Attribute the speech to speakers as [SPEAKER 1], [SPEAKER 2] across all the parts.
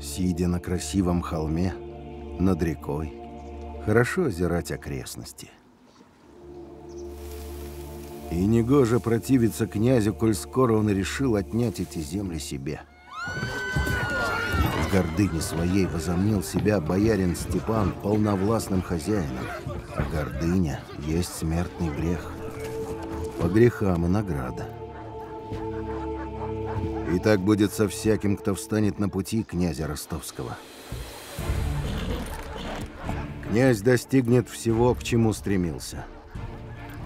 [SPEAKER 1] Сидя на красивом холме, над рекой, хорошо озирать окрестности. И негоже противиться князю, коль скоро он решил отнять эти земли себе. В гордыне своей возомнил себя боярин Степан полновластным хозяином, а гордыня есть смертный грех. По грехам и награда. И так будет со всяким, кто встанет на пути князя Ростовского. Князь достигнет всего, к чему стремился.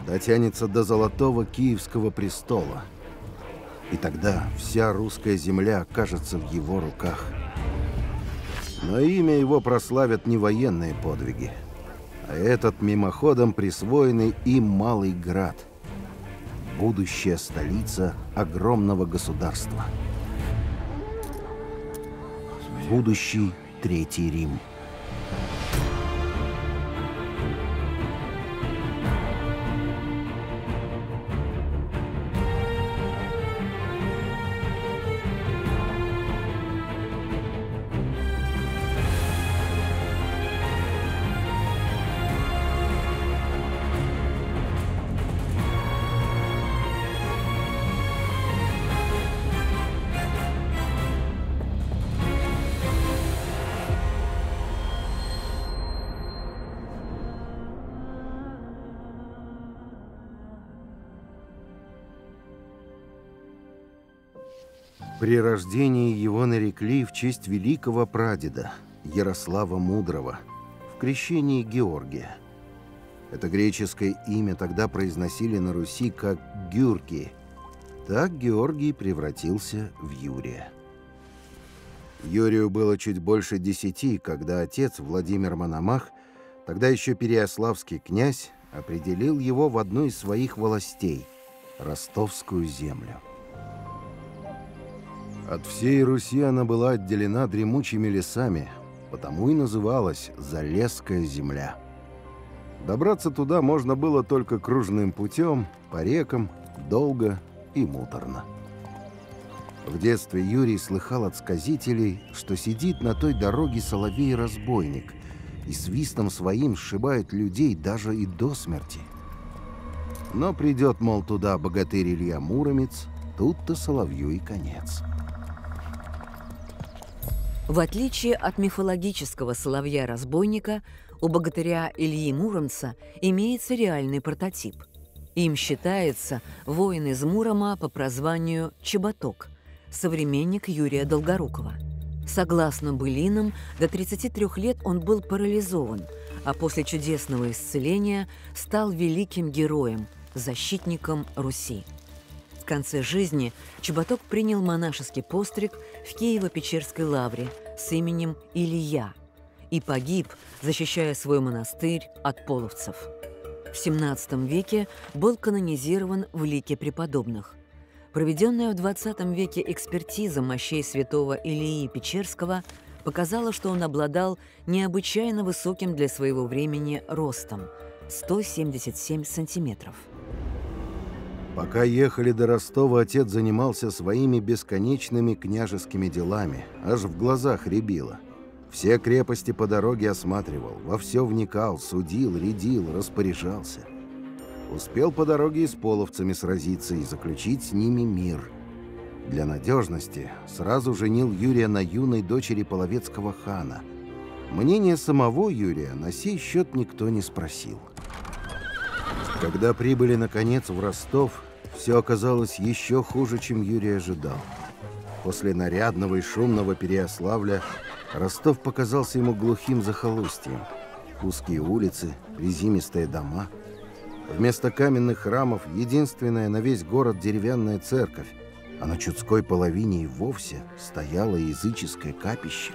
[SPEAKER 1] Дотянется до золотого Киевского престола. И тогда вся русская земля окажется в его руках. Но имя его прославят не военные подвиги, а этот мимоходом присвоенный им Малый Град. Будущая столица огромного государства. Будущий Третий Рим. При рождении его нарекли в честь великого прадеда Ярослава Мудрого, в крещении Георгия. Это греческое имя тогда произносили на Руси как Гюрки. Так Георгий превратился в Юрия. Юрию было чуть больше 10, когда отец Владимир Мономах, тогда еще переяславский князь, определил его в одну из своих волостей – Ростовскую землю. От всей Руси она была отделена дремучими лесами, потому и называлась Залесская земля. Добраться туда можно было только кружным путем, по рекам, долго и муторно. В детстве Юрий слыхал от сказителей, что сидит на той дороге соловей-разбойник и свистом своим сшибает людей даже и до смерти. Но придет, мол, туда богатырь Илья Муромец, тут-то соловью и конец.
[SPEAKER 2] В отличие от мифологического соловья-разбойника, у богатыря Ильи Муромца имеется реальный прототип. Им считается воин из Мурома по прозванию Чеботок, современник Юрия Долгорукова. Согласно былинам, до 33 лет он был парализован, а после чудесного исцеления стал великим героем, защитником Руси. В конце жизни Чеботок принял монашеский постриг в Киево-Печерской лавре с именем Илья и погиб, защищая свой монастырь от половцев. В XVII веке был канонизирован в лике преподобных. Проведенная в XX веке экспертиза мощей святого Илии Печерского показала, что он обладал необычайно высоким для своего времени ростом – 177 сантиметров.
[SPEAKER 1] Пока ехали до Ростова, отец занимался своими бесконечными княжескими делами, аж в глазах рябило. Все крепости по дороге осматривал, во все вникал, судил, рядил, распоряжался. Успел по дороге и с половцами сразиться и заключить с ними мир. Для надежности сразу женил Юрия на юной дочери половецкого хана. Мнение самого Юрия на сей счет никто не спросил. Когда прибыли, наконец, в Ростов, все оказалось еще хуже, чем Юрий ожидал. После нарядного и шумного Переяславля Ростов показался ему глухим захолустьем. Узкие улицы, приземистые дома. Вместо каменных храмов единственная на весь город деревянная церковь, а на Чудской половине и вовсе стояло языческое капище.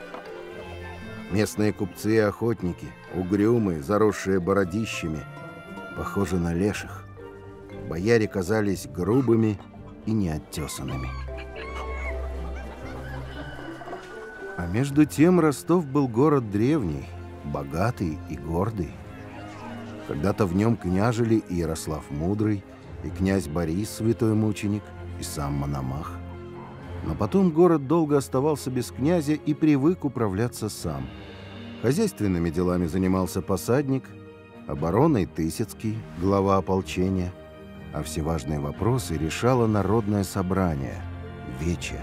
[SPEAKER 1] Местные купцы и охотники, угрюмые, заросшие бородищами, похожи на леших. Бояре казались грубыми и неоттесанными. А между тем Ростов был город древний, богатый и гордый. Когда-то в нем княжили и Ярослав Мудрый, и князь Борис, святой мученик, и сам Мономах. Но потом город долго оставался без князя и привык управляться сам. Хозяйственными делами занимался посадник, обороной Тысяцкий, глава ополчения, а все важные вопросы решало народное собрание – Вече.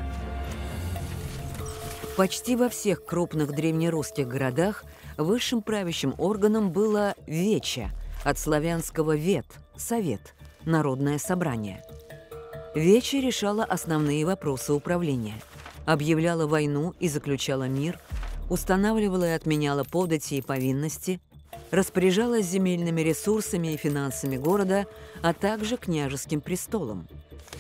[SPEAKER 2] Почти во всех крупных древнерусских городах высшим правящим органом было Вече, от славянского «вет» – «совет», народное собрание. Вече решала основные вопросы управления, объявляла войну и заключала мир, устанавливала и отменяла подати и повинности, распоряжалась земельными ресурсами и финансами города, а также княжеским престолом.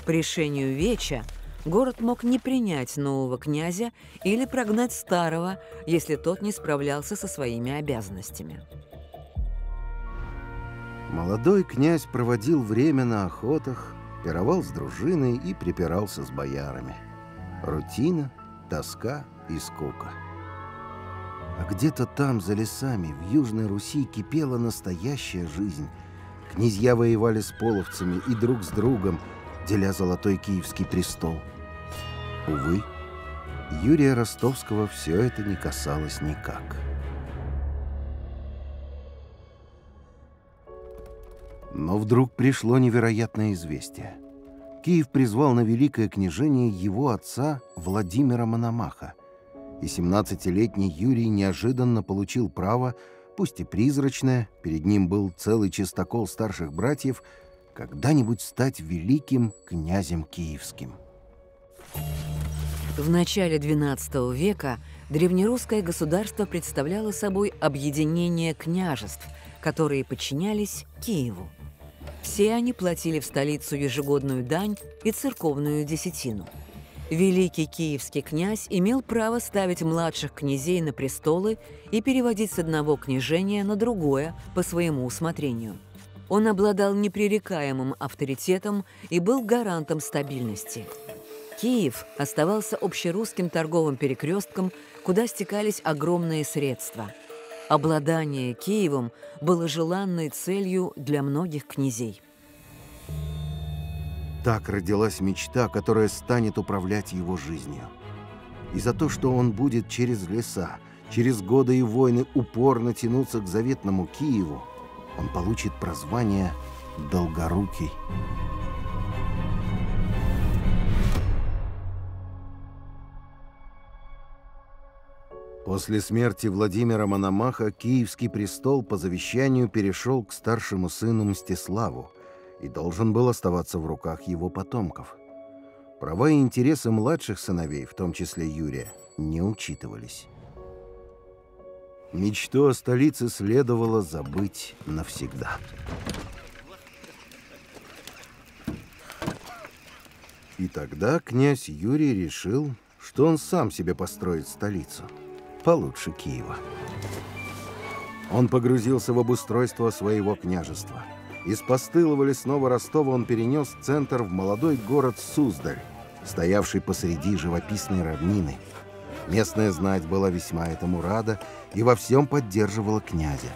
[SPEAKER 2] По решению Веча город мог не принять нового князя или прогнать старого, если тот не справлялся со своими обязанностями.
[SPEAKER 1] Молодой князь проводил время на охотах, пировал с дружиной и припирался с боярами. Рутина, тоска и скука. А где-то там, за лесами, в Южной Руси кипела настоящая жизнь. Князья воевали с половцами и друг с другом, деля золотой киевский престол. Увы, Юрия Ростовского все это не касалось никак. Но вдруг пришло невероятное известие. Киев призвал на великое княжение его отца Владимира Мономаха, и 17-летний Юрий неожиданно получил право, пусть и призрачное, перед ним был целый чистокол старших братьев, когда-нибудь стать великим князем киевским.
[SPEAKER 2] В начале XII века древнерусское государство представляло собой объединение княжеств, которые подчинялись Киеву. Все они платили в столицу ежегодную дань и церковную десятину. Великий киевский князь имел право ставить младших князей на престолы и переводить с одного княжения на другое по своему усмотрению. Он обладал непререкаемым авторитетом и был гарантом стабильности. Киев оставался общерусским торговым перекрестком, куда стекались огромные средства. Обладание Киевом было желанной целью для многих князей.
[SPEAKER 1] Так родилась мечта, которая станет управлять его жизнью. И за то, что он будет через леса, через годы и войны упорно тянуться к заветному Киеву, он получит прозвание «Долгорукий». После смерти Владимира Мономаха киевский престол по завещанию перешел к старшему сыну Мстиславу и должен был оставаться в руках его потомков. Права и интересы младших сыновей, в том числе Юрия, не учитывались. Мечту о столице следовало забыть навсегда. И тогда князь Юрий решил, что он сам себе построит столицу, получше Киева. Он погрузился в обустройство своего княжества. Из постылого лесного Ростова он перенес центр в молодой город Суздаль, стоявший посреди живописной равнины. Местная знать была весьма этому рада и во всем поддерживала князя.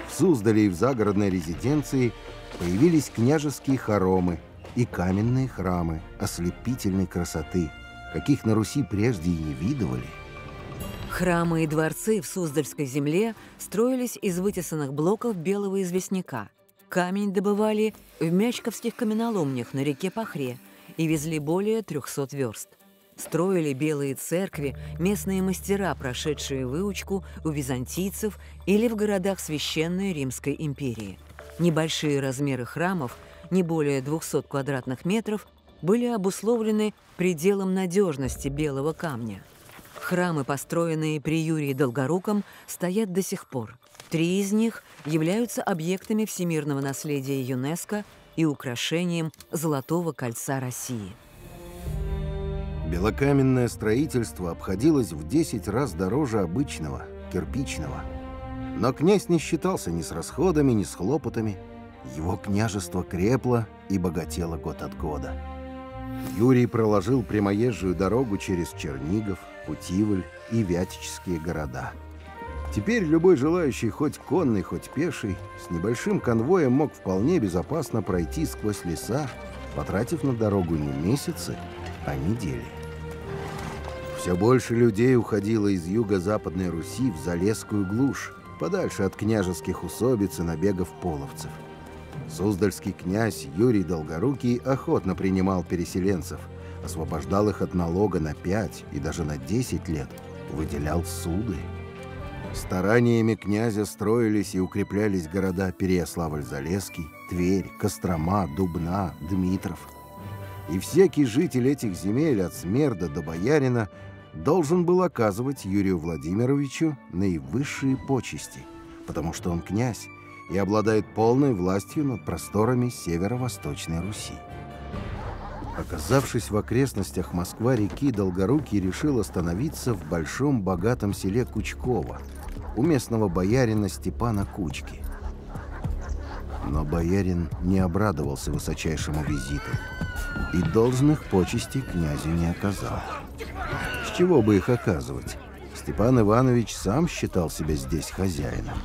[SPEAKER 1] В Суздале и в загородной резиденции появились княжеские хоромы и каменные храмы ослепительной красоты, каких на Руси прежде и не видывали.
[SPEAKER 2] Храмы и дворцы в Суздальской земле строились из вытесанных блоков белого известняка. Камень добывали в мячковских каменоломнях на реке Пахре и везли более 300 верст. Строили белые церкви местные мастера, прошедшие выучку у византийцев или в городах Священной Римской империи. Небольшие размеры храмов, не более 200 квадратных метров, были обусловлены пределом надежности белого камня. Храмы, построенные при Юрии Долгоруком, стоят до сих пор. 3 из них являются объектами всемирного наследия ЮНЕСКО и украшением Золотого кольца России.
[SPEAKER 1] Белокаменное строительство обходилось в 10 раз дороже обычного, кирпичного. Но князь не считался ни с расходами, ни с хлопотами. Его княжество крепло и богатело год от года. Юрий проложил прямоезжую дорогу через Чернигов, Путивль и Вятические города. Теперь любой желающий, хоть конный, хоть пеший, с небольшим конвоем мог вполне безопасно пройти сквозь леса, потратив на дорогу не месяцы, а недели. Все больше людей уходило из юго-западной Руси в Залесскую глушь, подальше от княжеских усобиц и набегов половцев. Суздальский князь Юрий Долгорукий охотно принимал переселенцев, освобождал их от налога на 5 и даже на 10 лет, выделял суды. Стараниями князя строились и укреплялись города Переяславль-Залесский, Тверь, Кострома, Дубна, Дмитров. И всякий житель этих земель от смерда до боярина должен был оказывать Юрию Владимировичу наивысшие почести, потому что он князь и обладает полной властью над просторами северо-восточной Руси. Оказавшись в окрестностях Москва-реки, Долгорукий решил остановиться в большом богатом селе Кучково у местного боярина Степана Кучки. Но боярин не обрадовался высочайшему визиту и должных почестей князю не оказал. С чего бы их оказывать? Степан Иванович сам считал себя здесь хозяином.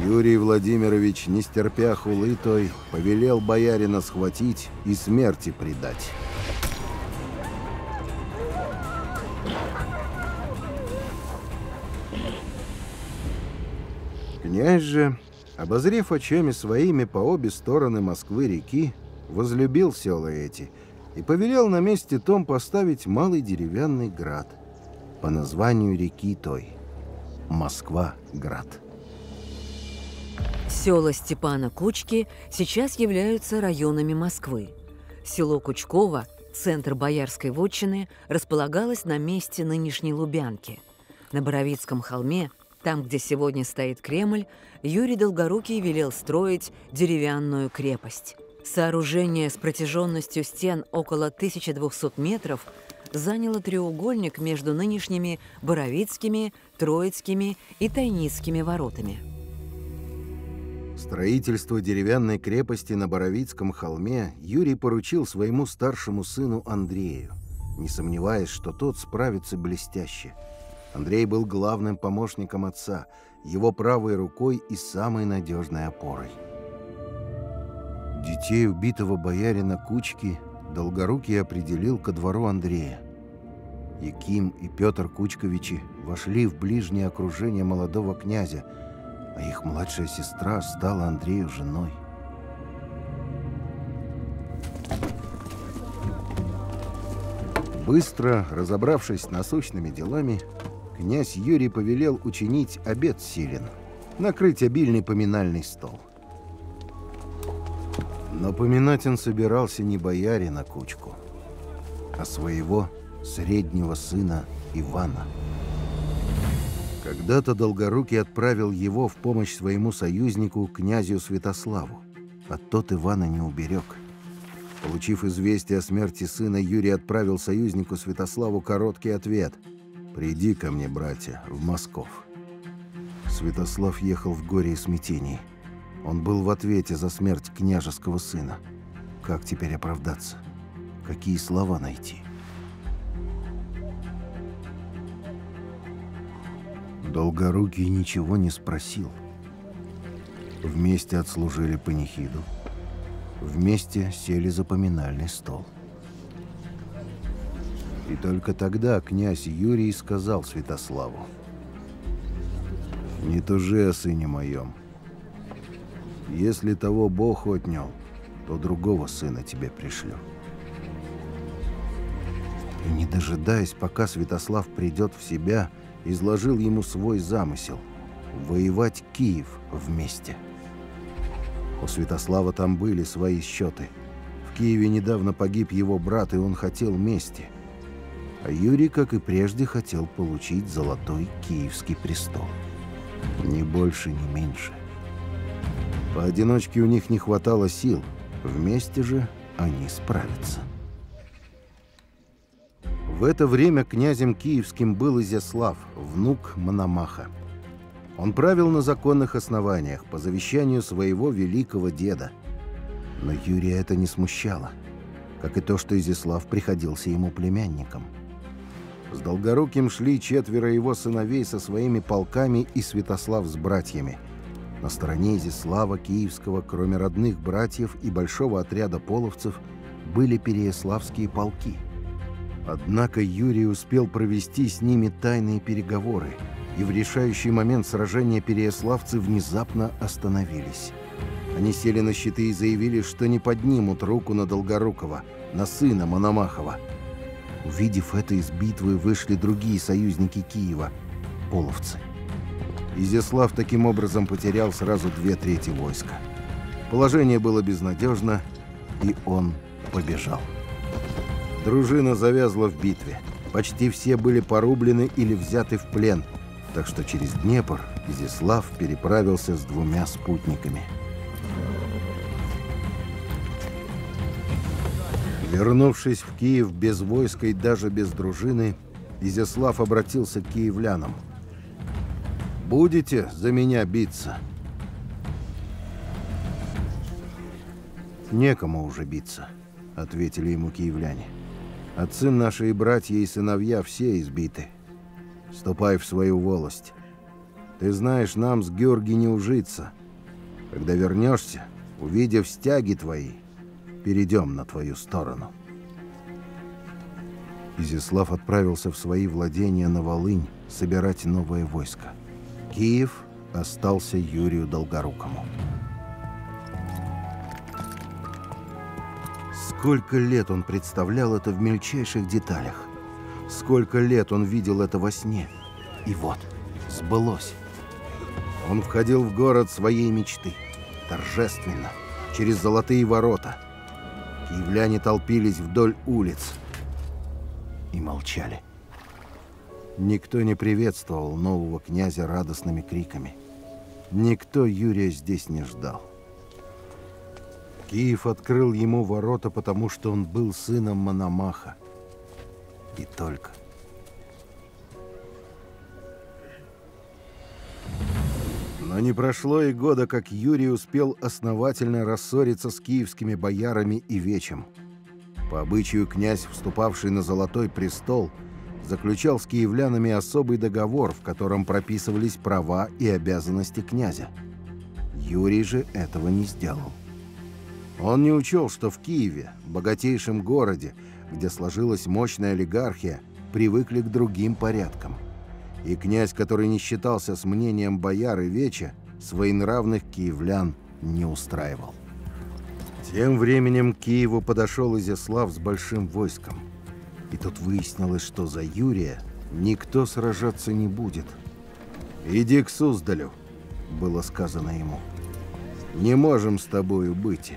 [SPEAKER 1] Юрий Владимирович, не стерпя хулы той, повелел боярина схватить и смерти предать. Князь же, обозрев очами своими по обе стороны Москвы-реки, возлюбил села эти и повелел на месте том поставить малый деревянный град по названию реки той — Москва-град.
[SPEAKER 2] Села Степана Кучки сейчас являются районами Москвы. Село Кучково, центр боярской вотчины, располагалось на месте нынешней Лубянки. На Боровицком холме, там, где сегодня стоит Кремль, Юрий Долгорукий велел строить деревянную крепость. Сооружение с протяженностью стен около 1200 метров заняло треугольник между нынешними Боровицкими, Троицкими и Тайницкими воротами.
[SPEAKER 1] Строительство деревянной крепости на Боровицком холме Юрий поручил своему старшему сыну Андрею, не сомневаясь, что тот справится блестяще. Андрей был главным помощником отца, его правой рукой и самой надежной опорой. Детей убитого боярина Кучки Долгорукий определил ко двору Андрея. Яким и Петр Кучковичи вошли в ближнее окружение молодого князя, а их младшая сестра стала Андрею женой. Быстро разобравшись с насущными делами, князь Юрий повелел учинить обед силен, накрыть обильный поминальный стол. Но поминать он собирался не боярина Кучку, а своего среднего сына Ивана. Когда-то Долгорукий отправил его в помощь своему союзнику, князю Святославу, а тот Ивана не уберег. Получив известие о смерти сына, Юрий отправил союзнику Святославу короткий ответ: «Приди ко мне, братья, в Москов». Святослав ехал в горе и смятении. Он был в ответе за смерть княжеского сына. Как теперь оправдаться? Какие слова найти? Долгорукий ничего не спросил. Вместе отслужили панихиду. Вместе сели за поминальный стол. И только тогда князь Юрий сказал Святославу: «Не тужи о сыне моем. Если того Бог отнял, то другого сына тебе пришлю». И, не дожидаясь, пока Святослав придет в себя, изложил ему свой замысел – воевать Киев вместе. У Святослава там были свои счеты. В Киеве недавно погиб его брат, и он хотел мести. А Юрий, как и прежде, хотел получить золотой киевский престол. Ни больше, ни меньше. Поодиночке у них не хватало сил, вместе же они справятся. В это время князем киевским был Изяслав, внук Мономаха. Он правил на законных основаниях, по завещанию своего великого деда. Но Юрия это не смущало, как и то, что Изяслав приходился ему племянником. С Долгоруким шли 4 его сыновей со своими полками и Святослав с братьями. На стороне Изяслава Киевского, кроме родных братьев и большого отряда половцев, были переяславские полки. Однако Юрий успел провести с ними тайные переговоры, и в решающий момент сражения переяславцы внезапно остановились. Они сели на щиты и заявили, что не поднимут руку на Долгорукова, на сына Мономахова. Увидев это, из битвы вышли другие союзники Киева – половцы. Изяслав таким образом потерял сразу 2/3 войска. Положение было безнадежно, и он побежал. Дружина завязла в битве. Почти все были порублены или взяты в плен, так что через Днепр Изяслав переправился с 2 спутниками. Вернувшись в Киев без войска и даже без дружины, Изяслав обратился к киевлянам. «Будете за меня биться?» «Некому уже биться», — ответили ему киевляне. «Отцы наши и братья и сыновья все избиты. Ступай в свою волость. Ты знаешь, нам с Георгием не ужиться. Когда вернешься, увидев стяги твои, перейдем на твою сторону». Изяслав отправился в свои владения на Волынь собирать новое войско. Киев остался Юрию Долгорукому. Сколько лет он представлял это в мельчайших деталях. Сколько лет он видел это во сне. И вот, сбылось. Он входил в город своей мечты. Торжественно, через золотые ворота. Киевляне толпились вдоль улиц и молчали. Никто не приветствовал нового князя радостными криками. Никто Юрия здесь не ждал. Киев открыл ему ворота, потому что он был сыном Мономаха. И только. Но не прошло и года, как Юрий успел основательно рассориться с киевскими боярами и вечем. По обычаю князь, вступавший на Золотой престол, заключал с киевлянами особый договор, в котором прописывались права и обязанности князя. Юрий же этого не сделал. Он не учел, что в Киеве, богатейшем городе, где сложилась мощная олигархия, привыкли к другим порядкам. И князь, который не считался с мнением бояр и веча, своенравных киевлян не устраивал. Тем временем к Киеву подошел Изяслав с большим войском. И тут выяснилось, что за Юрия никто сражаться не будет. «Иди к Суздалю», — было сказано ему. «Не можем с тобою быть».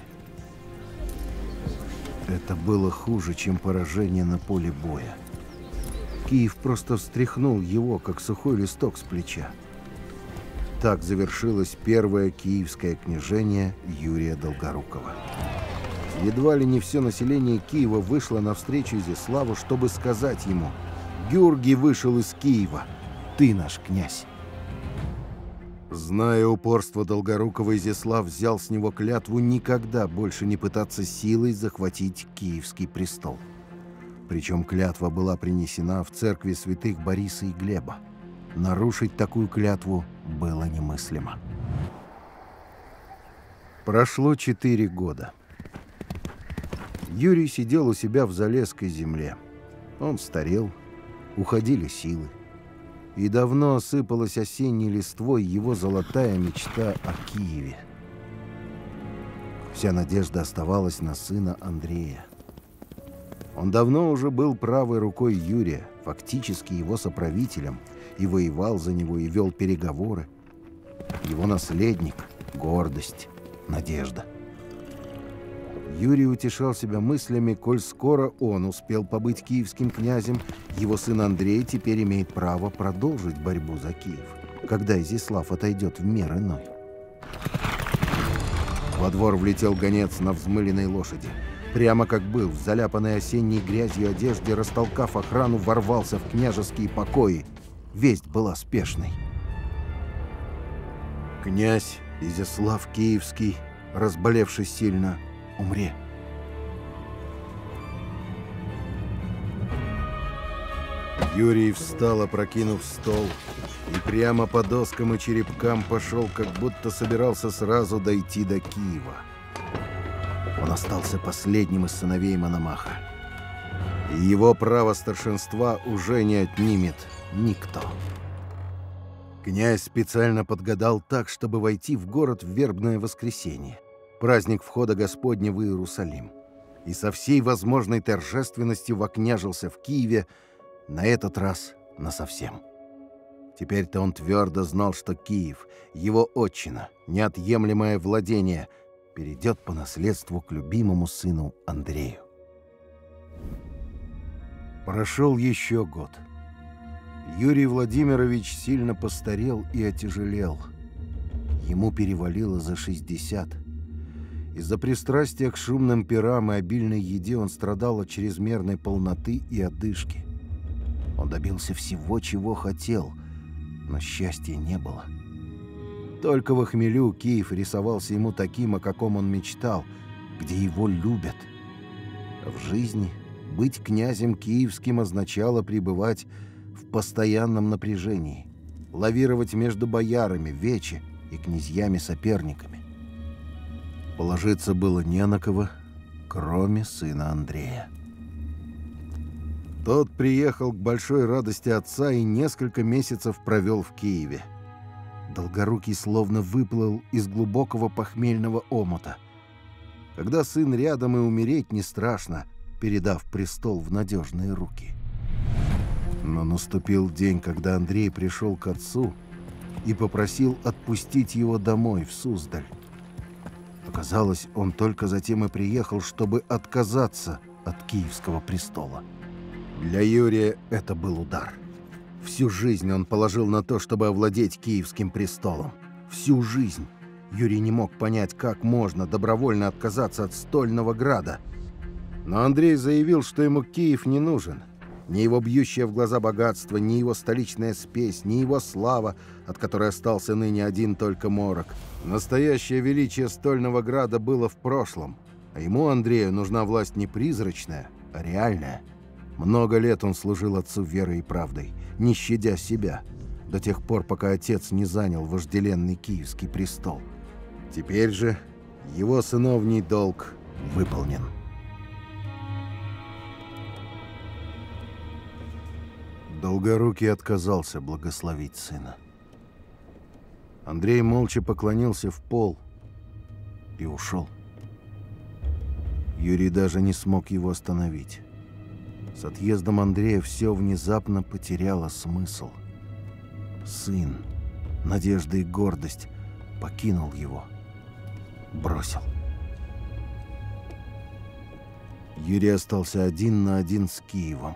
[SPEAKER 1] Это было хуже, чем поражение на поле боя. Киев просто встряхнул его, как сухой листок с плеча. Так завершилось первое киевское княжение Юрия Долгорукова. Едва ли не все население Киева вышло навстречу Изяславу, чтобы сказать ему: «Георгий вышел из Киева, ты наш князь». Зная упорство Долгорукова, Изяслав взял с него клятву никогда больше не пытаться силой захватить Киевский престол. Причем клятва была принесена в церкви святых Бориса и Глеба. Нарушить такую клятву было немыслимо. Прошло 4 года. Юрий сидел у себя в Залесской земле. Он старел, уходили силы. И давно осыпалась осенней листвой его золотая мечта о Киеве. Вся надежда оставалась на сына Андрея. Он давно уже был правой рукой Юрия, фактически его соправителем, и воевал за него, и вел переговоры. Его наследник, гордость, надежда. Юрий утешал себя мыслями, коль скоро он успел побыть киевским князем, его сын Андрей теперь имеет право продолжить борьбу за Киев, когда Изяслав отойдет в мир иной. Во двор влетел гонец на взмыленной лошади. Прямо как был, в заляпанной осенней грязью одежде, растолкав охрану, ворвался в княжеские покои. Весть была спешной. Князь Изяслав Киевский, разболевшись сильно, умре. Юрий встал, опрокинув стол, и прямо по доскам и черепкам пошел, как будто собирался сразу дойти до Киева. Он остался последним из сыновей Мономаха. И его право старшинства уже не отнимет никто. Князь специально подгадал так, чтобы войти в город в вербное воскресенье, праздник входа Господня в Иерусалим, и со всей возможной торжественностью вокняжился в Киеве, на этот раз насовсем. Теперь-то он твердо знал, что Киев, его отчина, неотъемлемое владение, перейдет по наследству к любимому сыну Андрею. Прошел еще год. Юрий Владимирович сильно постарел и отяжелел. Ему перевалило за 60. Из-за пристрастия к шумным пирам и обильной еде он страдал от чрезмерной полноты и одышки. Он добился всего, чего хотел, но счастья не было. Только во хмелю Киев рисовался ему таким, о каком он мечтал, где его любят. В жизни быть князем киевским означало пребывать в постоянном напряжении, лавировать между боярами, вече и князьями-соперниками. Положиться было не на кого, кроме сына Андрея. Тот приехал к большой радости отца и несколько месяцев провел в Киеве. Долгорукий словно выплыл из глубокого похмельного омута. Когда сын рядом, и умереть не страшно, передав престол в надежные руки. Но наступил день, когда Андрей пришел к отцу и попросил отпустить его домой, в Суздаль. Оказалось, он только затем и приехал, чтобы отказаться от киевского престола. Для Юрия это был удар. Всю жизнь он положил на то, чтобы овладеть киевским престолом. Всю жизнь. Юрий не мог понять, как можно добровольно отказаться от стольного града. Но Андрей заявил, что ему Киев не нужен. Ни его бьющее в глаза богатство, ни его столичная спесь, ни его слава, от которой остался ныне один только морок. Настоящее величие стольного града было в прошлом, а ему, Андрею, нужна власть не призрачная, а реальная. Много лет он служил отцу верой и правдой, не щадя себя, до тех пор, пока отец не занял вожделенный киевский престол. Теперь же его сыновний долг выполнен. Долгорукий отказался благословить сына. Андрей молча поклонился в пол и ушел. Юрий даже не смог его остановить. С отъездом Андрея все внезапно потеряло смысл. Сын, надежда и гордость покинул его, бросил. Юрий остался один на один с Киевом,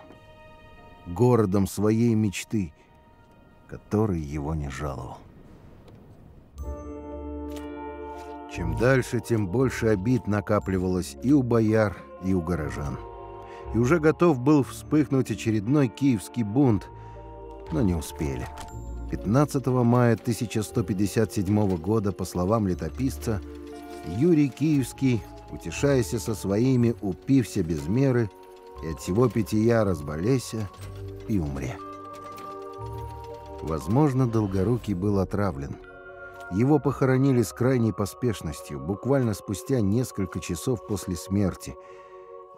[SPEAKER 1] городом своей мечты, который его не жаловал. Чем дальше, тем больше обид накапливалось и у бояр, и у горожан. И уже готов был вспыхнуть очередной киевский бунт, но не успели. 15 мая 1157 года, по словам летописца, Юрий Киевский, утешаясь со своими, упився без меры, и от всего питья разболеся и умре. Возможно, Долгорукий был отравлен. Его похоронили с крайней поспешностью, буквально спустя несколько часов после смерти,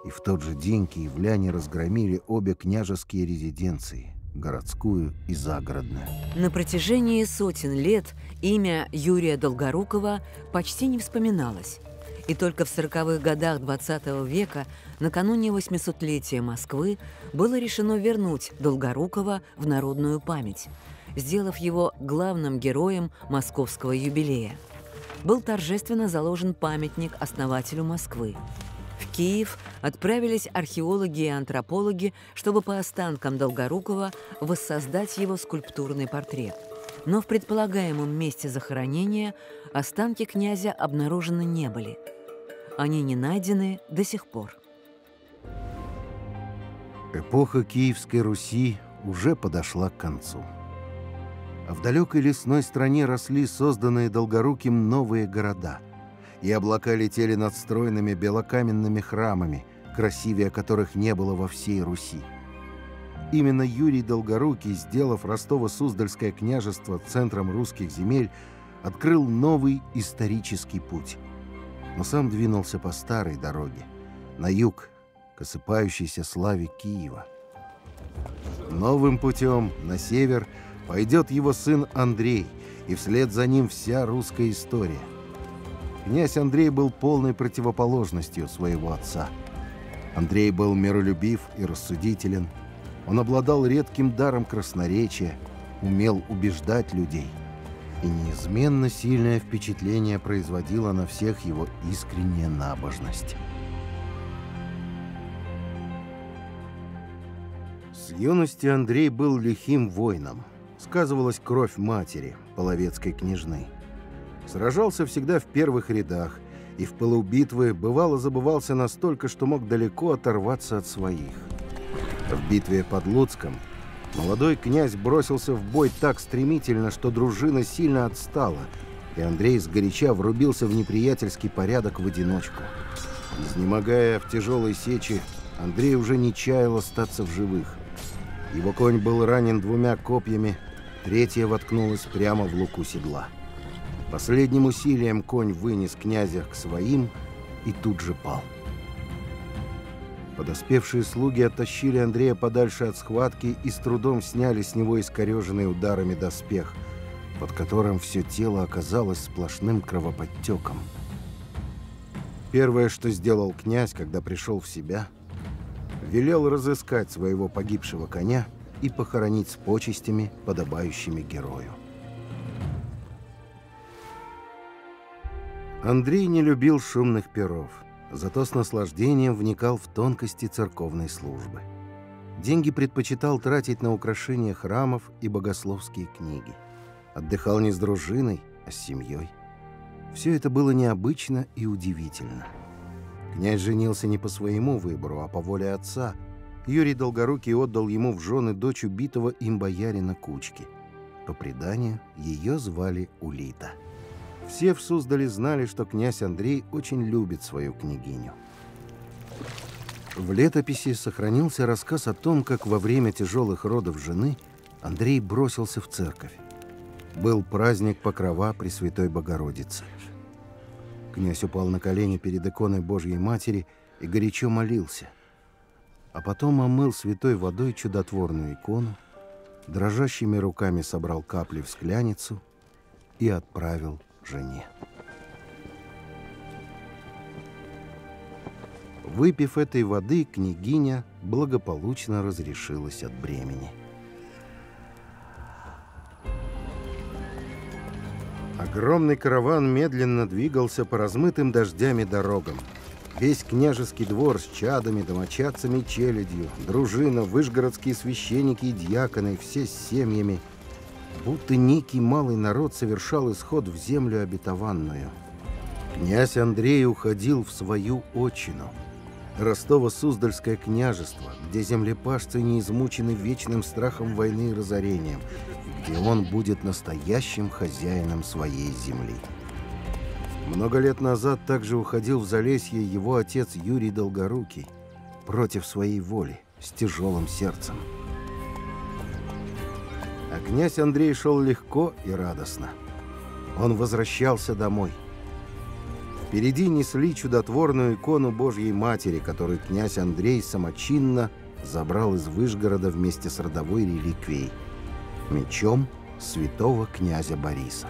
[SPEAKER 1] и в тот же день киевляне разгромили обе княжеские резиденции, городскую и загородную.
[SPEAKER 2] На протяжении сотен лет имя Юрия Долгорукова почти не вспоминалось. И только в 40-х годах XX века, накануне 800-летия Москвы, было решено вернуть Долгорукова в народную память, сделав его главным героем московского юбилея. Был торжественно заложен памятник основателю Москвы. В Киев отправились археологи и антропологи, чтобы по останкам Долгорукова воссоздать его скульптурный портрет. Но в предполагаемом месте захоронения останки князя обнаружены не были. Они не найдены до сих пор.
[SPEAKER 1] Эпоха Киевской Руси уже подошла к концу. А в далекой лесной стране росли созданные Долгоруким новые города, и облака летели над стройными белокаменными храмами, красивее которых не было во всей Руси. Именно Юрий Долгорукий, сделав Ростово-Суздальское княжество центром русских земель, открыл новый исторический путь. но сам двинулся по старой дороге, на юг, к осыпающейся славе Киева. Новым путем, на север, пойдет его сын Андрей, и вслед за ним вся русская история. Князь Андрей был полной противоположностью своего отца. Андрей был миролюбив и рассудителен. Он обладал редким даром красноречия, умел убеждать людей. И неизменно сильное впечатление производила на всех его искренняя набожность. С юности Андрей был лихим воином. Сказывалась кровь матери, половецкой княжны. Сражался всегда в первых рядах, и в пылу битвы бывало забывался настолько, что мог далеко оторваться от своих. В битве под Луцком молодой князь бросился в бой так стремительно, что дружина сильно отстала, и Андрей сгоряча врубился в неприятельский порядок в одиночку. Изнемогая в тяжелой сече, Андрей уже не чаял остаться в живых. Его конь был ранен 2 копьями, 3 воткнулась прямо в луку седла. Последним усилием конь вынес князя к своим и тут же пал. Подоспевшие слуги оттащили Андрея подальше от схватки и с трудом сняли с него искореженный ударами доспех, под которым все тело оказалось сплошным кровоподтеком. Первое, что сделал князь, когда пришел в себя, велел разыскать своего погибшего коня и похоронить с почестями, подобающими герою. Андрей не любил шумных пиров, зато с наслаждением вникал в тонкости церковной службы. Деньги предпочитал тратить на украшения храмов и богословские книги. Отдыхал не с дружиной, а с семьей. Все это было необычно и удивительно. Князь женился не по своему выбору, а по воле отца. Юрий Долгорукий отдал ему в жены дочь убитого им боярина Кучки. По преданию, ее звали Улита. Все в Суздале знали, что князь Андрей очень любит свою княгиню. В летописи сохранился рассказ о том, как во время тяжелых родов жены Андрей бросился в церковь. Был праздник Покрова Пресвятой Богородицы. Князь упал на колени перед иконой Божьей Матери и горячо молился. А потом омыл святой водой чудотворную икону, дрожащими руками собрал капли в скляницу и отправил жене. Выпив этой воды, княгиня благополучно разрешилась от бремени. Огромный караван медленно двигался по размытым дождями дорогам. Весь княжеский двор с чадами, домочадцами и челядью, дружина, выжгородские священники и дьяконы, все с семьями. Будто некий малый народ совершал исход в землю обетованную. Князь Андрей уходил в свою отчину. Ростово-Суздальское княжество, где землепашцы не измучены вечным страхом войны и разорением, где он будет настоящим хозяином своей земли. Много лет назад также уходил в Залесье его отец Юрий Долгорукий, против своей воли, с тяжелым сердцем. А князь Андрей шел легко и радостно. Он возвращался домой. Впереди несли чудотворную икону Божьей Матери, которую князь Андрей самочинно забрал из Выжгорода вместе с родовой реликвией – мечом святого князя Бориса.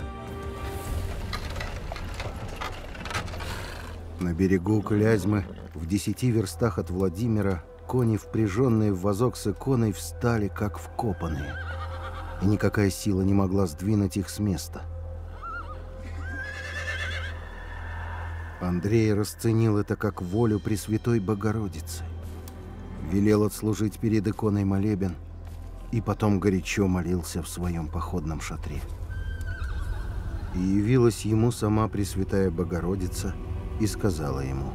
[SPEAKER 1] На берегу Клязьмы, в 10 верстах от Владимира, кони, впряженные в вазок с иконой, встали как вкопанные, и никакая сила не могла сдвинуть их с места. Андрей расценил это как волю Пресвятой Богородицы, велел отслужить перед иконой молебен и потом горячо молился в своем походном шатре. И явилась ему сама Пресвятая Богородица и сказала ему: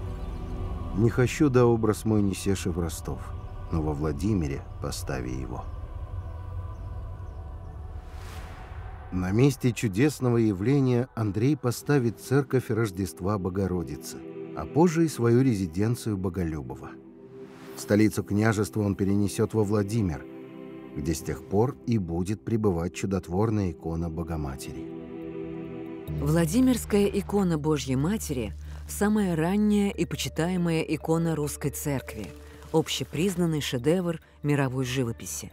[SPEAKER 1] «Не хочу да образ мой несеши в Ростов, но во Владимире постави его». На месте чудесного явления Андрей поставит церковь Рождества Богородицы, а позже и свою резиденцию Боголюбово. Столицу княжества он перенесет во Владимир, где с тех пор и будет пребывать чудотворная икона Богоматери.
[SPEAKER 2] Владимирская икона Божьей Матери самая ранняя и почитаемая икона русской церкви, общепризнанный шедевр мировой живописи.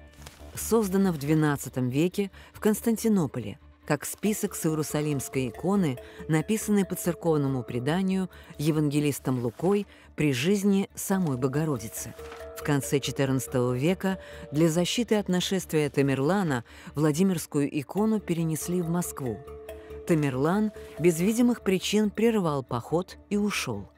[SPEAKER 2] Создана в XII веке в Константинополе, как список с иерусалимской иконы, написанный по церковному преданию евангелистом Лукой при жизни самой Богородицы. В конце XIV века для защиты от нашествия Тамерлана Владимирскую икону перенесли в Москву. Тамерлан без видимых причин прервал поход и ушел.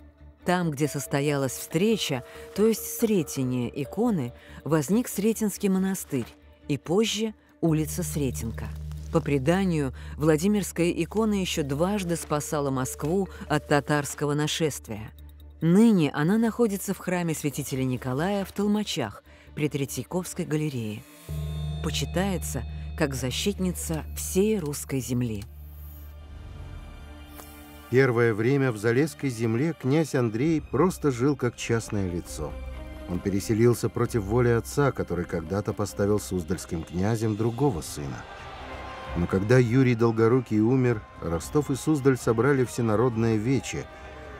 [SPEAKER 2] Там, где состоялась встреча, то есть Сретение иконы, возник Сретенский монастырь и позже улица Сретенка. По преданию, Владимирская икона еще дважды спасала Москву от татарского нашествия. Ныне она находится в храме святителя Николая в Толмачах при Третьяковской галерее. Почитается как защитница всей русской земли.
[SPEAKER 1] Первое время в Залесской земле князь Андрей просто жил как частное лицо. Он переселился против воли отца, который когда-то поставил суздальским князем другого сына. Но когда Юрий Долгорукий умер, Ростов и Суздаль собрали всенародное вече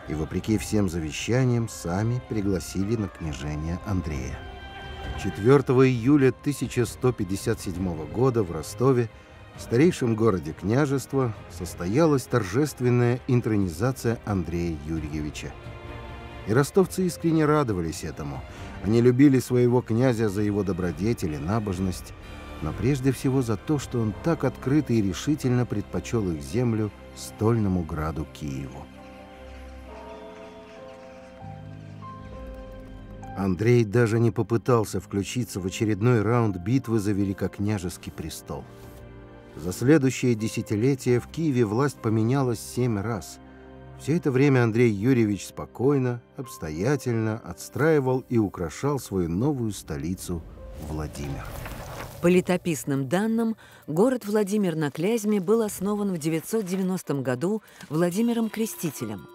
[SPEAKER 1] и, вопреки всем завещаниям, сами пригласили на княжение Андрея. 4 июля 1157 года в Ростове, старейшем городе княжества, состоялась торжественная интронизация Андрея Юрьевича. И ростовцы искренне радовались этому. Они любили своего князя за его добродетель и набожность, но прежде всего за то, что он так открыто и решительно предпочел их землю стольному граду Киеву. Андрей даже не попытался включиться в очередной раунд битвы за великокняжеский престол. За следующее десятилетие в Киеве власть поменялась 7 раз. Все это время Андрей Юрьевич спокойно, обстоятельно отстраивал и украшал свою новую столицу Владимир.
[SPEAKER 2] По летописным данным, город Владимир на Клязьме был основан в 990 году Владимиром Крестителем.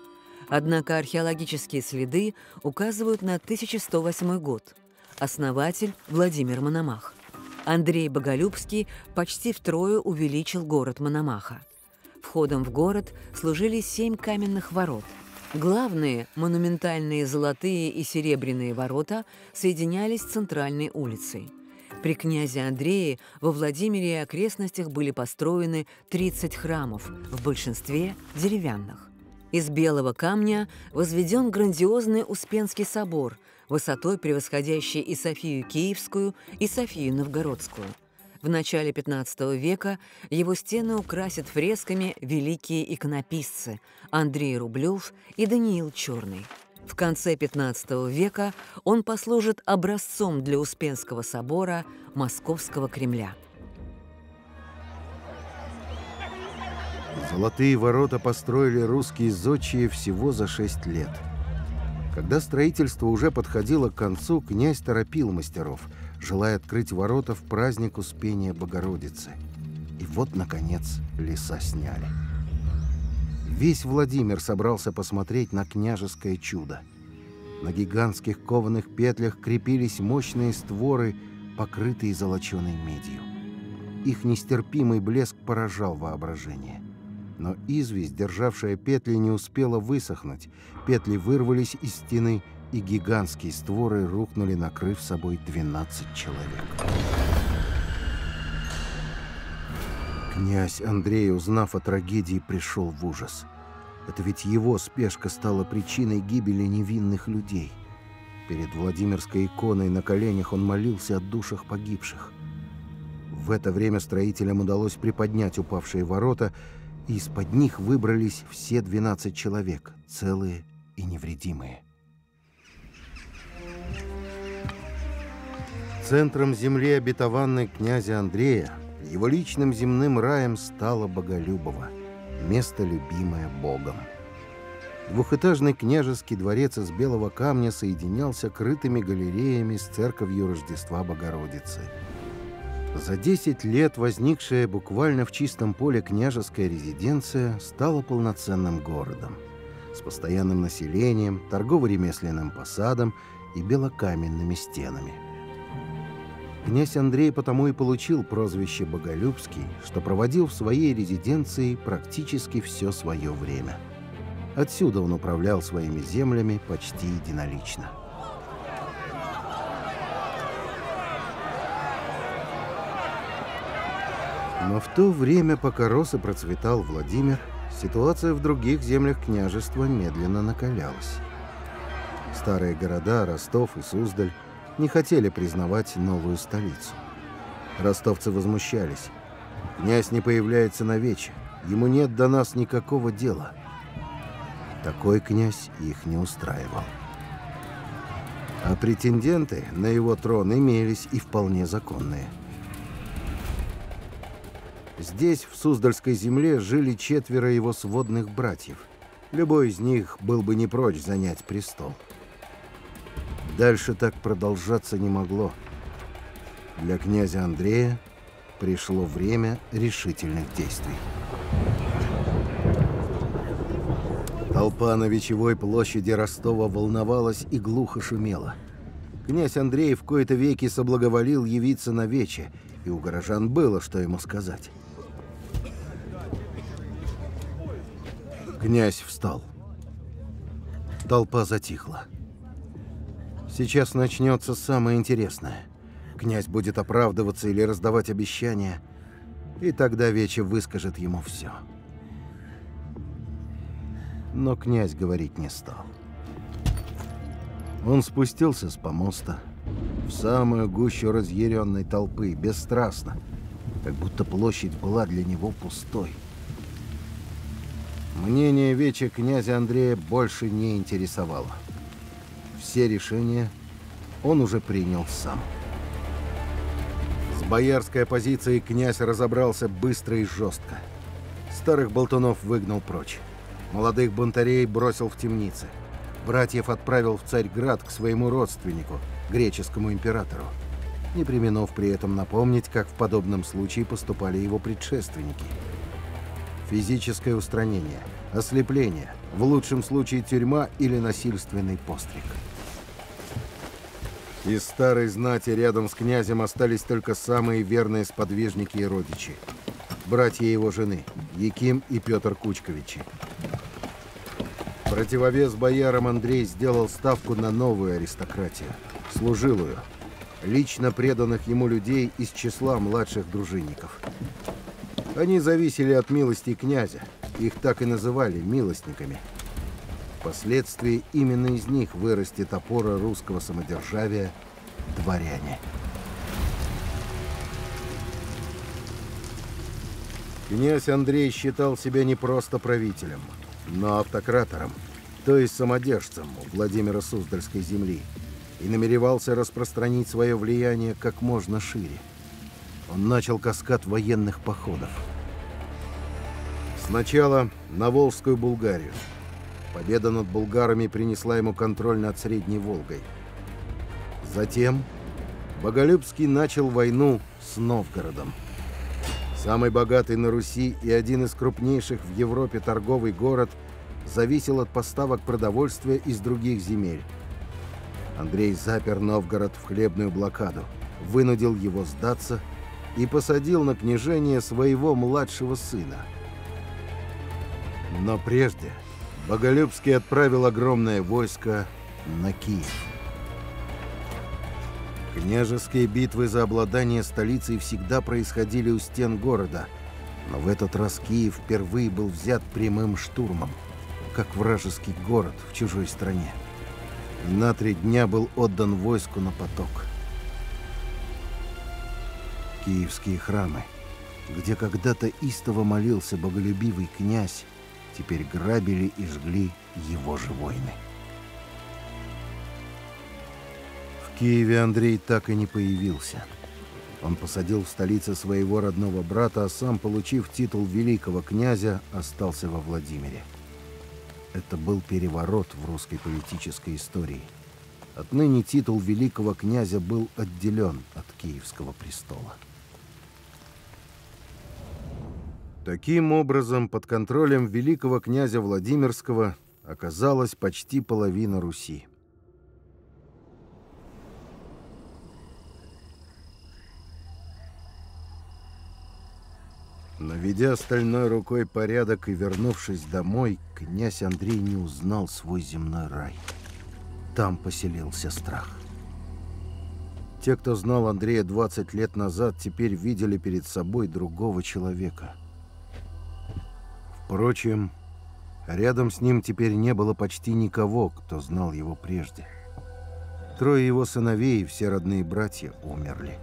[SPEAKER 2] Однако археологические следы указывают на 1108 год. Основатель – Владимир Мономах. Андрей Боголюбский почти втрое увеличил город Мономаха. Входом в город служили 7 каменных ворот. Главные, монументальные золотые и серебряные ворота соединялись с центральной улицей. При князе Андрее во Владимире и окрестностях были построены 30 храмов, в большинстве деревянных. Из белого камня возведен грандиозный Успенский собор, высотой превосходящий и Софию Киевскую, и Софию Новгородскую. В начале XV века его стены украсят фресками великие иконописцы Андрей Рублев и Даниил Черный. В конце XV века он послужит образцом для Успенского собора Московского Кремля.
[SPEAKER 1] Золотые ворота построили русские зодчие всего за 6 лет. Когда строительство уже подходило к концу, князь торопил мастеров, желая открыть ворота в праздник Успения Богородицы. И вот, наконец, леса сняли. Весь Владимир собрался посмотреть на княжеское чудо. На гигантских кованых петлях крепились мощные створы, покрытые золоченой медью. Их нестерпимый блеск поражал воображение. Но известь, державшая петли, не успела высохнуть. Петли вырвались из стены, и гигантские створы рухнули, накрыв собой 12 человек. Князь Андрей, узнав о трагедии, пришел в ужас. Это ведь его спешка стала причиной гибели невинных людей. Перед Владимирской иконой на коленях он молился о душах погибших. В это время строителям удалось приподнять упавшие ворота, и из-под них выбрались все 12 человек, целые и невредимые. Центром земли обетованной князя Андрея, его личным земным раем, стало Боголюбово, место, любимое Богом. Двухэтажный княжеский дворец из белого камня соединялся крытыми галереями с церковью Рождества Богородицы. За 10 лет возникшая буквально в чистом поле княжеская резиденция стала полноценным городом с постоянным населением, торгово-ремесленным посадом и белокаменными стенами. Князь Андрей потому и получил прозвище Боголюбский, что проводил в своей резиденции практически все свое время. Отсюда он управлял своими землями почти единолично. Но в то время, пока рос и процветал Владимир, ситуация в других землях княжества медленно накалялась. Старые города Ростов и Суздаль не хотели признавать новую столицу. Ростовцы возмущались. Князь не появляется на вече, ему нет до нас никакого дела. Такой князь их не устраивал. А претенденты на его трон имелись и вполне законные. Здесь, в Суздальской земле, жили 4 его сводных братьев. Любой из них был бы не прочь занять престол. Дальше так продолжаться не могло. Для князя Андрея пришло время решительных действий. Толпа на Вечевой площади Ростова волновалась и глухо шумела. Князь Андрей в кои-то веки соблаговолил явиться на вече, и у горожан было, что ему сказать. Князь встал. Толпа затихла. Сейчас начнется самое интересное. Князь будет оправдываться или раздавать обещания, и тогда Вече выскажет ему все. Но князь говорить не стал. Он спустился с помоста в самую гущу разъяренной толпы, бесстрастно, как будто площадь была для него пустой. Мнение Вече князя Андрея больше не интересовало. Все решения он уже принял сам. С боярской оппозицией князь разобрался быстро и жестко. Старых болтунов выгнал прочь. Молодых бунтарей бросил в темницы. Братьев отправил в Царьград к своему родственнику, греческому императору, не преминув при этом напомнить, как в подобном случае поступали его предшественники. Физическое устранение, ослепление, в лучшем случае тюрьма или насильственный постриг. Из старой знати рядом с князем остались только самые верные сподвижники и родичи. Братья его жены, Яким и Петр Кучковичи. Противовес боярам Андрей сделал ставку на новую аристократию, служилую, лично преданных ему людей из числа младших дружинников. Они зависели от милости князя, их так и называли милостниками. Впоследствии именно из них вырастет опора русского самодержавия – дворяне. Князь Андрей считал себя не просто правителем, но автократором, то есть самодержцем у Владимира Суздальской земли, и намеревался распространить свое влияние как можно шире. Он начал каскад военных походов. Сначала на Волжскую Булгарию. Победа над булгарами принесла ему контроль над Средней Волгой. Затем Боголюбский начал войну с Новгородом. Самый богатый на Руси и один из крупнейших в Европе торговый город зависел от поставок продовольствия из других земель. Андрей запер Новгород в хлебную блокаду, вынудил его сдаться и посадил на княжение своего младшего сына. Но прежде Боголюбский отправил огромное войско на Киев. Княжеские битвы за обладание столицей всегда происходили у стен города, но в этот раз Киев впервые был взят прямым штурмом, как вражеский город в чужой стране. И на 3 дня был отдан войску на поток. Киевские храмы, где когда-то истово молился боголюбивый князь, теперь грабили и жгли его же воины. В Киеве Андрей так и не появился. Он посадил в столице своего родного брата, а сам, получив титул великого князя, остался во Владимире. Это был переворот в русской политической истории. Отныне титул великого князя был отделен от Киевского престола. Таким образом, под контролем великого князя Владимирского оказалась почти половина Руси. Наведя стальной рукой порядок и вернувшись домой, князь Андрей не узнал свой земной рай. Там поселился страх. Те, кто знал Андрея 20 лет назад, теперь видели перед собой другого человека. Впрочем, рядом с ним теперь не было почти никого, кто знал его прежде. Трое его сыновей и все родные братья умерли.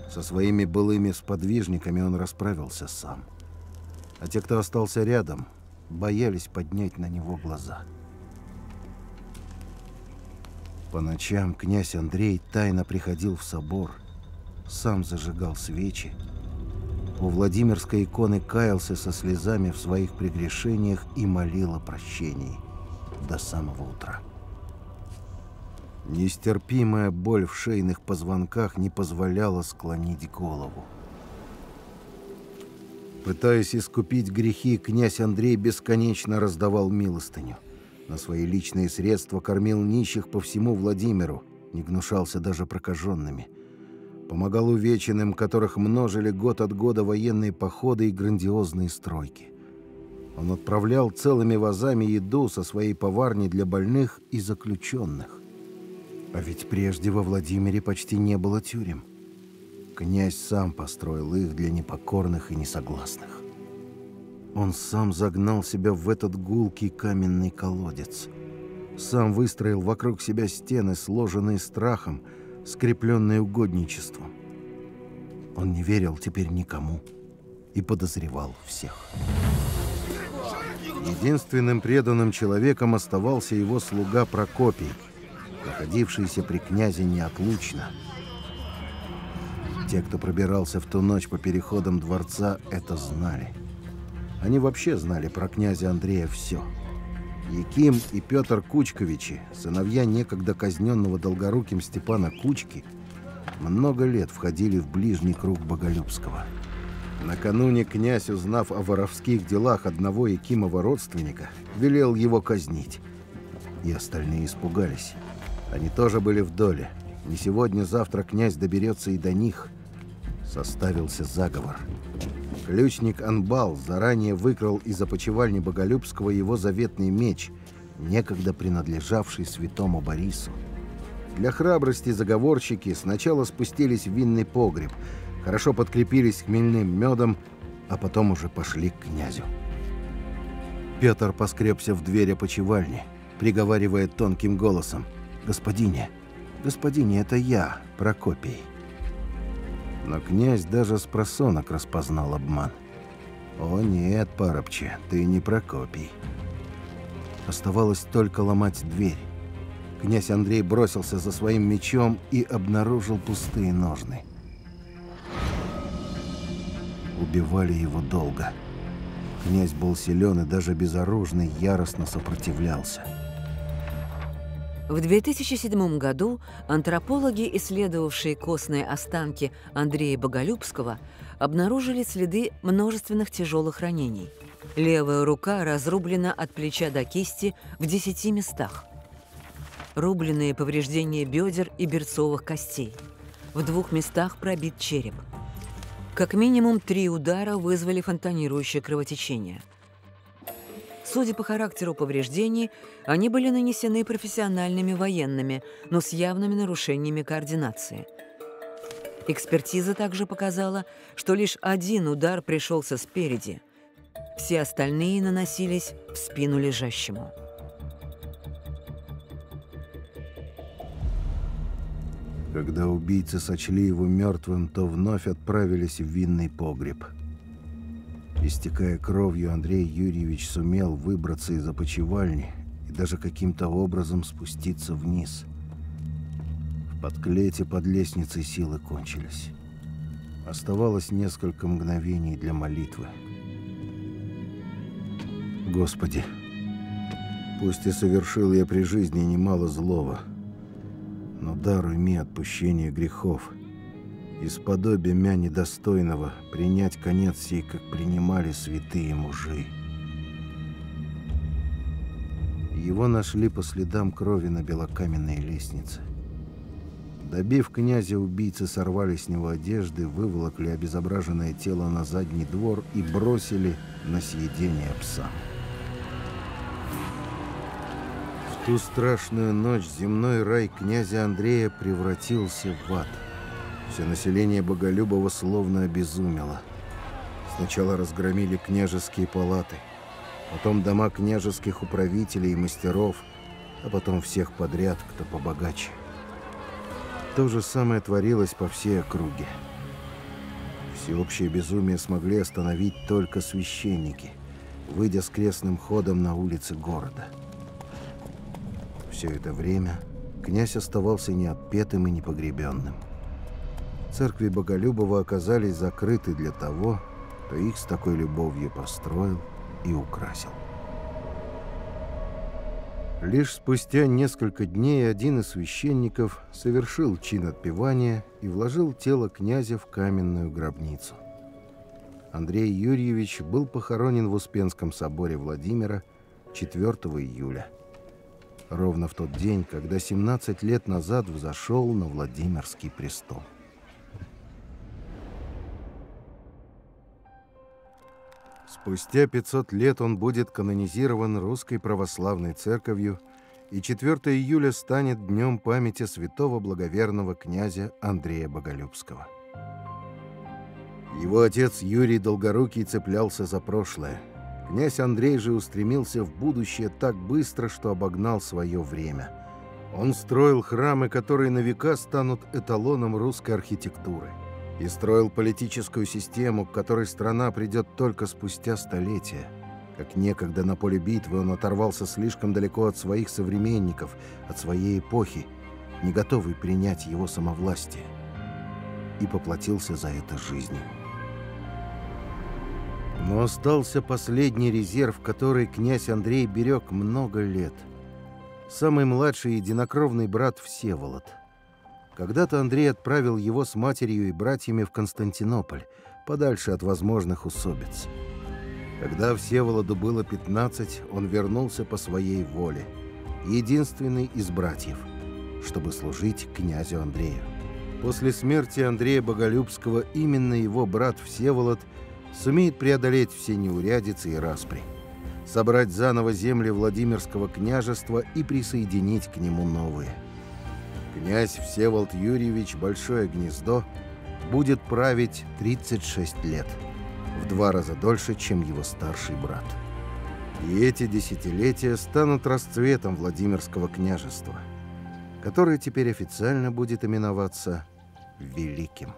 [SPEAKER 1] Со своими былыми сподвижниками он расправился сам. А те, кто остался рядом, боялись поднять на него глаза. По ночам князь Андрей тайно приходил в собор, сам зажигал свечи. У Владимирской иконы каялся со слезами в своих прегрешениях и молил о прощении до самого утра. Нестерпимая боль в шейных позвонках не позволяла склонить голову. Пытаясь искупить грехи, князь Андрей бесконечно раздавал милостыню. На свои личные средства кормил нищих по всему Владимиру, не гнушался даже прокаженными. Помогал увеченным, которых множили год от года военные походы и грандиозные стройки. Он отправлял целыми вазами еду со своей поварни для больных и заключенных. А ведь прежде во Владимире почти не было тюрем. Князь сам построил их для непокорных и несогласных. Он сам загнал себя в этот гулкий каменный колодец. Сам выстроил вокруг себя стены, сложенные страхом, скрепленные угодничеством. Он не верил теперь никому и подозревал всех. Единственным преданным человеком оставался его слуга Прокопий, находившийся при князе неотлучно. Те, кто пробирался в ту ночь по переходам дворца, это знали. Они вообще знали про князя Андрея все. Яким и Петр Кучковичи, сыновья некогда казненного Долгоруким Степана Кучки, много лет входили в ближний круг Боголюбского. Накануне князь, узнав о воровских делах одного Якимова родственника, велел его казнить. И остальные испугались. Они тоже были в доле. Не сегодня-завтра князь доберется и до них. Составился заговор. Ключник Анбал заранее выкрал из опочивальни Боголюбского его заветный меч, некогда принадлежавший святому Борису. Для храбрости заговорщики сначала спустились в винный погреб, хорошо подкрепились хмельным медом, а потом уже пошли к князю. Петр поскребся в дверь опочивальни, приговаривая тонким голосом: «Господине, господине, это я, Прокопий». Но князь даже с просонок распознал обман. «О нет, парубче, ты не Прокопий». Оставалось только ломать дверь. Князь Андрей бросился за своим мечом и обнаружил пустые ножны. Убивали его долго. Князь был силен и даже безоружный яростно сопротивлялся.
[SPEAKER 2] В 2007 году антропологи, исследовавшие костные останки Андрея Боголюбского, обнаружили следы множественных тяжелых ранений. Левая рука разрублена от плеча до кисти в 10 местах. Рубленные повреждения бедер и берцовых костей. В 2 местах пробит череп. Как минимум 3 удара вызвали фонтанирующее кровотечение. Судя по характеру повреждений, они были нанесены профессиональными военными, но с явными нарушениями координации. Экспертиза также показала, что лишь 1 удар пришелся спереди. Все остальные наносились в спину лежащему.
[SPEAKER 1] Когда убийцы сочли его мертвым, то вновь отправились в винный погреб. Истекая кровью, Андрей Юрьевич сумел выбраться из опочивальни и даже каким-то образом спуститься вниз. В подклете под лестницей силы кончились. Оставалось несколько мгновений для молитвы. Господи, пусть и совершил я при жизни немало злого, но даруй мне отпущение грехов, исподоби мя недостойного принять конец сей, как принимали святые мужи. Его нашли по следам крови на белокаменной лестнице. Добив князя, убийцы сорвали с него одежды, выволокли обезображенное тело на задний двор и бросили на съедение псам. В ту страшную ночь земной рай князя Андрея превратился в ад. Все население Боголюбова словно обезумело. Сначала разгромили княжеские палаты, потом дома княжеских управителей и мастеров, а потом всех подряд, кто побогаче. То же самое творилось по всей округе. Всеобщее безумие смогли остановить только священники, выйдя с крестным ходом на улицы города. Все это время князь оставался неотпетым и непогребенным. Церкви Боголюбова оказались закрыты для того, кто их с такой любовью построил и украсил. Лишь спустя несколько дней один из священников совершил чин отпевания и вложил тело князя в каменную гробницу. Андрей Юрьевич был похоронен в Успенском соборе Владимира 4 июля. Ровно в тот день, когда 17 лет назад взошел на Владимирский престол. Спустя 500 лет он будет канонизирован Русской Православной Церковью, и 4 июля станет днем памяти святого благоверного князя Андрея Боголюбского. Его отец Юрий Долгорукий цеплялся за прошлое. Князь Андрей же устремился в будущее так быстро, что обогнал свое время. Он строил храмы, которые на века станут эталоном русской архитектуры. И строил политическую систему, к которой страна придет только спустя столетия. Как некогда на поле битвы он оторвался слишком далеко от своих современников, от своей эпохи, не готовый принять его самовластие, и поплатился за это жизнью. Но остался последний резерв, который князь Андрей берег много лет. Самый младший единокровный брат Всеволод. Когда-то Андрей отправил его с матерью и братьями в Константинополь, подальше от возможных усобиц. Когда Всеволоду было 15, он вернулся по своей воле, единственный из братьев, чтобы служить князю Андрею. После смерти Андрея Боголюбского именно его брат Всеволод сумеет преодолеть все неурядицы и распри, собрать заново земли Владимирского княжества и присоединить к нему новые. Князь Всеволод Юрьевич Большое Гнездо будет править 36 лет, в 2 раза дольше, чем его старший брат. И эти десятилетия станут расцветом Владимирского княжества, которое теперь официально будет именоваться Великим.